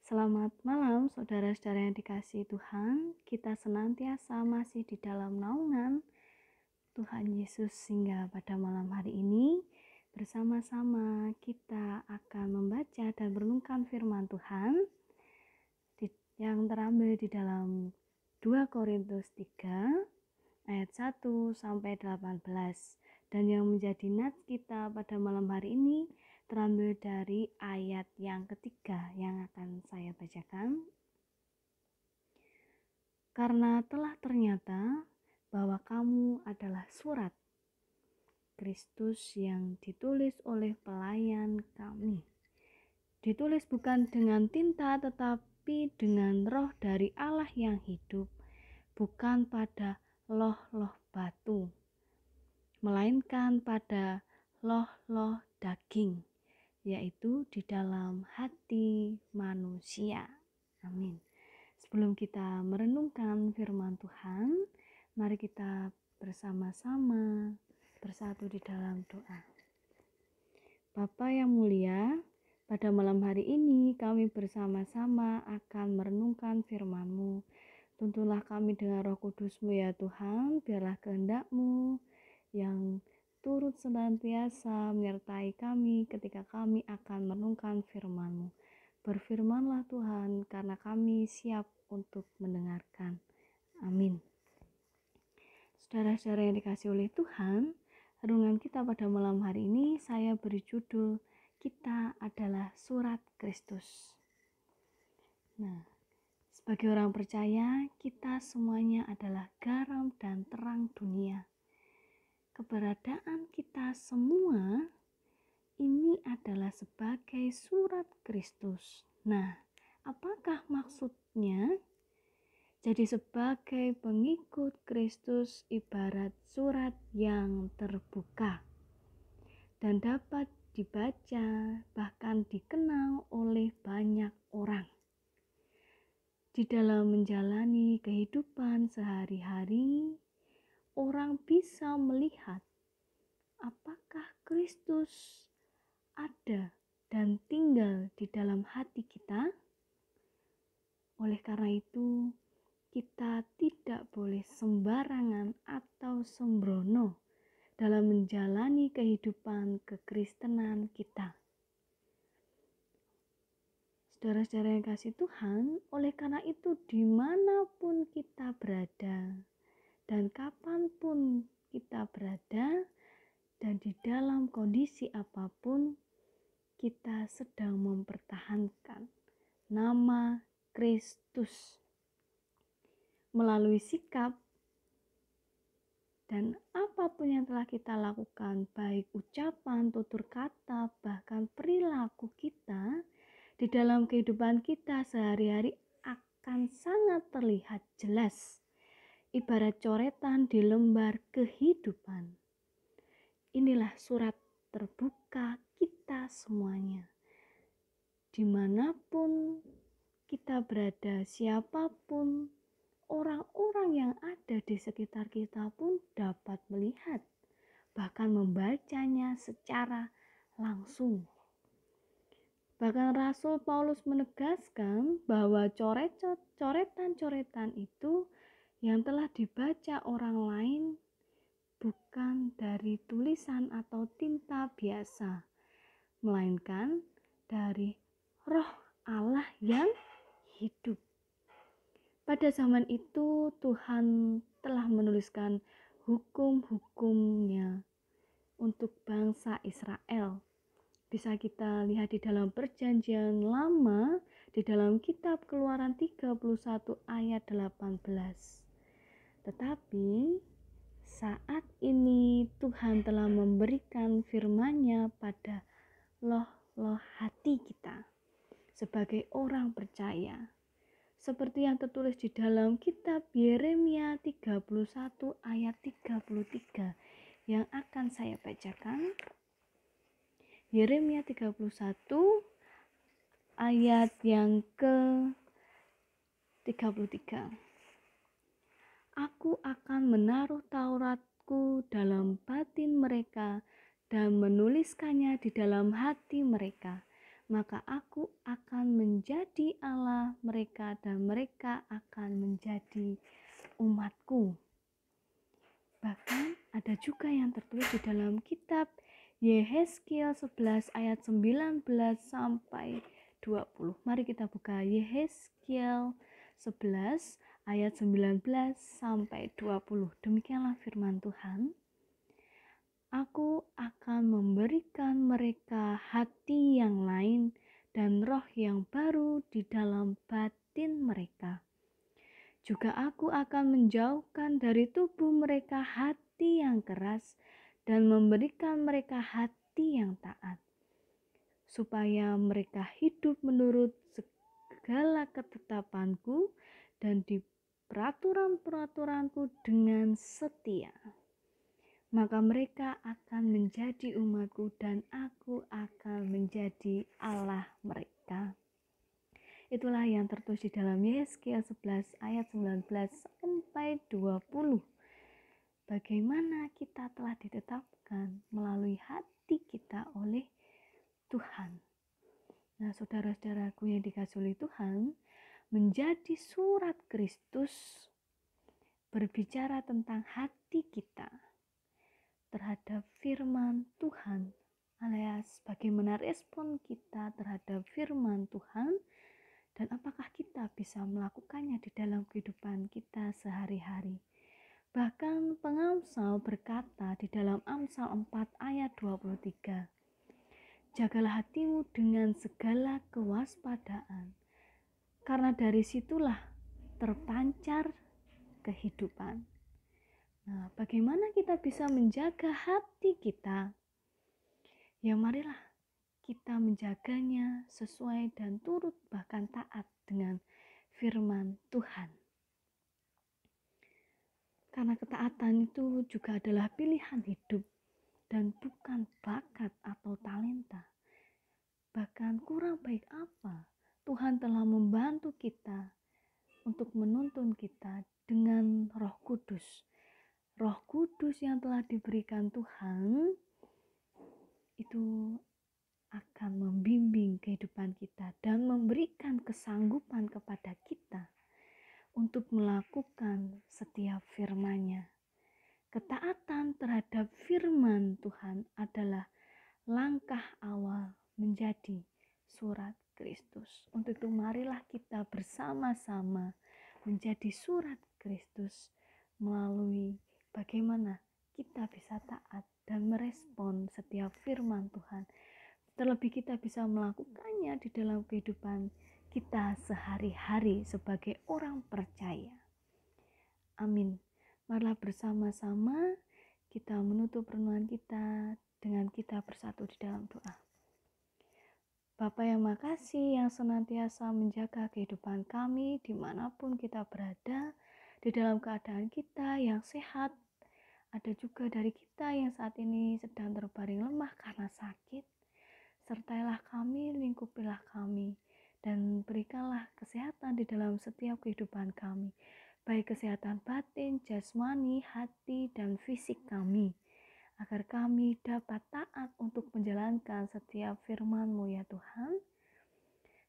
Selamat malam, saudara-saudara yang dikasihi Tuhan. Kita senantiasa masih di dalam naungan Tuhan Yesus, sehingga pada malam hari ini bersama-sama kita akan membaca dan merenungkan firman Tuhan yang terambil di dalam 2 Korintus 3 ayat 1 sampai 18. Dan yang menjadi nats kita pada malam hari ini terambil dari ayat yang ketiga yang akan saya bacakan. Karena telah ternyata bahwa kamu adalah surat Kristus yang ditulis oleh pelayan kami. Ditulis bukan dengan tinta tetapi dengan roh dari Allah yang hidup, bukan pada loh-loh batu, melainkan pada loh-loh daging, yaitu di dalam hati manusia. Amin. Sebelum kita merenungkan firman Tuhan, mari kita bersama-sama bersatu di dalam doa. Bapa yang mulia, pada malam hari ini kami bersama-sama akan merenungkan firman-Mu. Tuntunlah kami dengan Roh Kudus-Mu ya Tuhan, biarlah kehendak-Mu yang turut senantiasa menyertai kami ketika kami akan merenungkan firman-Mu. Berfirmanlah Tuhan, karena kami siap untuk mendengarkan. Amin. Saudara-saudara yang dikasihi oleh Tuhan, renungan kita pada malam hari ini saya beri judul, Kita adalah Surat Kristus. Nah, sebagai orang percaya, kita semuanya adalah garam dan terang dunia. Keberadaan kita semua ini adalah sebagai surat Kristus. Nah, apakah maksudnya? Jadi sebagai pengikut Kristus ibarat surat yang terbuka dan dapat dibaca bahkan dikenal oleh banyak orang. Di dalam menjalani kehidupan sehari-hari, orang bisa melihat apakah Kristus ada dan tinggal di dalam hati kita. Oleh karena itu, kita tidak boleh sembarangan atau sembrono dalam menjalani kehidupan kekristenan kita. Saudara-saudara yang kasih Tuhan, oleh karena itu dimanapun kita berada dan kapanpun kita berada dan di dalam kondisi apapun, kita sedang mempertahankan nama Kristus melalui sikap dan apapun yang telah kita lakukan, baik ucapan, tutur kata, bahkan perilaku kita di dalam kehidupan kita sehari-hari akan sangat terlihat jelas, ibarat coretan di lembar kehidupan. Inilah surat terbuka kita semuanya. Dimanapun kita berada, siapapun, orang-orang yang ada di sekitar kita pun dapat melihat, bahkan membacanya secara langsung. Bahkan Rasul Paulus menegaskan bahwa coretan-coretan itu yang telah dibaca orang lain bukan dari tulisan atau tinta biasa, melainkan dari Roh Allah yang hidup. Pada zaman itu Tuhan telah menuliskan hukum-hukumnya untuk bangsa Israel. Bisa kita lihat di dalam Perjanjian Lama, di dalam kitab Keluaran 31 ayat 18. Tetapi saat ini Tuhan telah memberikan firman-Nya pada loh-loh hati kita sebagai orang percaya. Seperti yang tertulis di dalam kitab Yeremia 31 ayat 33 yang akan saya bacakan. Yeremia 31 ayat yang ke-33. Aku akan menaruh Tauratku dalam batin mereka dan menuliskannya di dalam hati mereka. maka aku akan menjadi Allah mereka dan mereka akan menjadi umatku. Bahkan ada juga yang tertulis di dalam kitab Yehezkiel 11 ayat 19 sampai 20. Mari kita buka Yehezkiel 11 ayat 19 sampai 20. Demikianlah firman Tuhan. Aku akan memberikan mereka hati yang lain dan roh yang baru di dalam batin mereka. Juga aku akan menjauhkan dari tubuh mereka hati yang keras dan memberikan mereka hati yang taat, supaya mereka hidup menurut segala ketetapanku dan di peraturan-peraturanku dengan setia. Maka mereka akan menjadi umatku dan aku akan menjadi Allah mereka. Itulah yang tertulis di dalam Yehezkiel 11 ayat 19 sampai 20. Bagaimana kita telah ditetapkan melalui hati kita oleh Tuhan. Nah, saudara-saudaraku yang dikasihi oleh Tuhan, menjadi surat Kristus berbicara tentang hati kita terhadap firman Tuhan, alias bagaimana respon kita terhadap firman Tuhan dan apakah kita bisa melakukannya di dalam kehidupan kita sehari-hari. Bahkan pengamsal berkata di dalam Amsal 4 ayat 23, jagalah hatimu dengan segala kewaspadaan, karena dari situlah terpancar kehidupan. Nah, bagaimana kita bisa menjaga hati kita? Ya marilah kita menjaganya sesuai dan turut bahkan taat dengan firman Tuhan. Karena ketaatan itu juga adalah pilihan hidup dan bukan bakat atau talenta. Bahkan kurang baik apa, Tuhan telah membantu kita untuk menuntun kita dengan Roh Kudus. Roh Kudus yang telah diberikan Tuhan itu akan membimbing kehidupan kita dan memberikan kesanggupan kepada kita untuk melakukan setiap firman-Nya. Ketaatan terhadap firman Tuhan adalah langkah awal menjadi surat Kristus. Untuk itu marilah kita bersama-sama menjadi surat Kristus melalui bagaimana kita bisa taat dan merespon setiap firman Tuhan. Terlebih kita bisa melakukannya di dalam kehidupan kita sehari-hari sebagai orang percaya. Amin. Marilah bersama-sama kita menutup renungan kita dengan kita bersatu di dalam doa. Bapa yang makasih yang senantiasa menjaga kehidupan kami dimanapun kita berada, di dalam keadaan kita yang sehat. Ada juga dari kita yang saat ini sedang terbaring lemah karena sakit. Sertailah kami, lingkupilah kami, dan berikanlah kesehatan di dalam setiap kehidupan kami, baik kesehatan batin, jasmani, hati, dan fisik kami, agar kami dapat taat untuk menjalankan setiap firman-Mu ya Tuhan.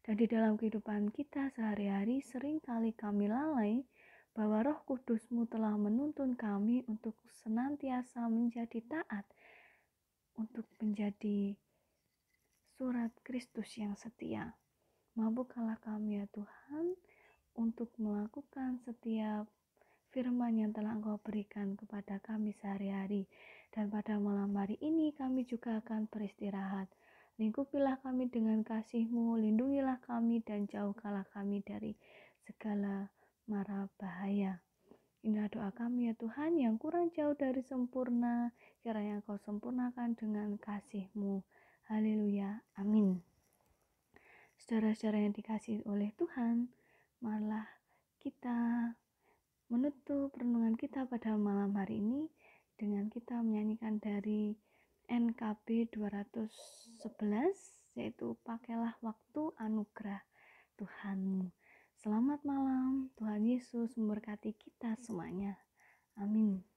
Dan di dalam kehidupan kita sehari-hari seringkali kami lalai bahwa Roh Kudus-Mu telah menuntun kami untuk senantiasa menjadi taat, untuk menjadi surat Kristus yang setia. Mampukanlah kami ya Tuhan untuk melakukan setiap firman yang telah Engkau berikan kepada kami sehari-hari. Dan pada malam hari ini kami juga akan beristirahat. Lingkupilah kami dengan kasih-Mu, lindungilah kami dan jauhkanlah kami dari segala mara bahaya. Inilah doa kami ya Tuhan, yang kurang jauh dari sempurna, kiranya Engkau sempurnakan dengan kasih-Mu. Haleluya, amin. Saudara-saudara yang dikasihi oleh Tuhan, marilah kita menutup renungan kita pada malam hari ini dengan kita menyanyikan dari NKB 211, yaitu pakailah waktu anugerah Tuhanmu. Selamat malam, Tuhan Yesus memberkati kita semuanya. Amin.